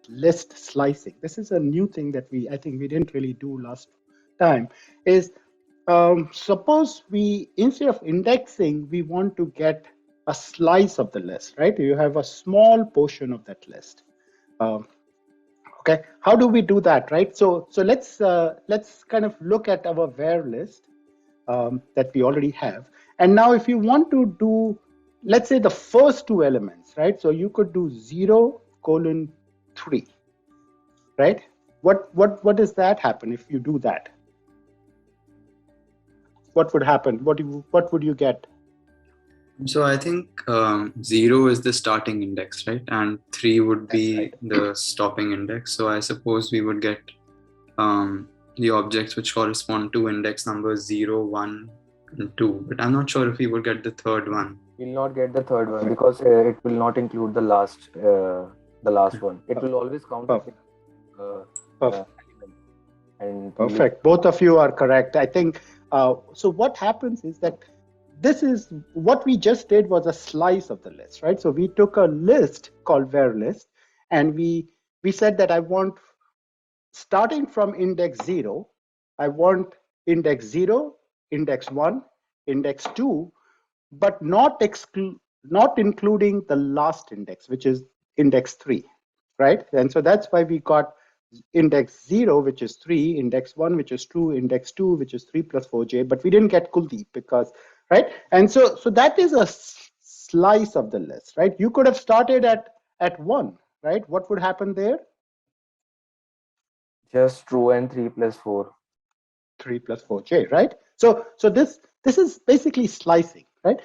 List slicing. This is a new thing that I think we didn't really do last time. Is suppose we, instead of indexing, we want to get a slice of the list, right? You have a small portion of that list. Okay, how do we do that, right? So let's kind of look at our where list that we already have. And now if you want to do, let's say the first two elements, right? So you could do 0:3, right? What does that happen if you do that? What would happen? What would you get? So I think 0 is the starting index, right? And 3 would be right. the stopping index. So I suppose we would get the objects which correspond to index numbers 0, 1, and 2. But I'm not sure if we would get the third one. We'll not get the third one because it will not include the last one. It will always count as element. And Perfect. Both of you are correct. I think so. What happens is that this is what we just did was a slice of the list, right? So we took a list called where list, and we said that I want, starting from index 0, I want index 0, index 1, index 2, but not including the last index, which is index 3, right? And so that's why we got index 0, which is 3, index 1, which is 2, index 2, which is 3 plus 4j, but we didn't get Kuldeep because, right? And so that is a slice of the list, right? You could have started at 1, right? What would happen there? Just true and 3 plus 4. 3 plus 4j, right? So this is basically slicing, right?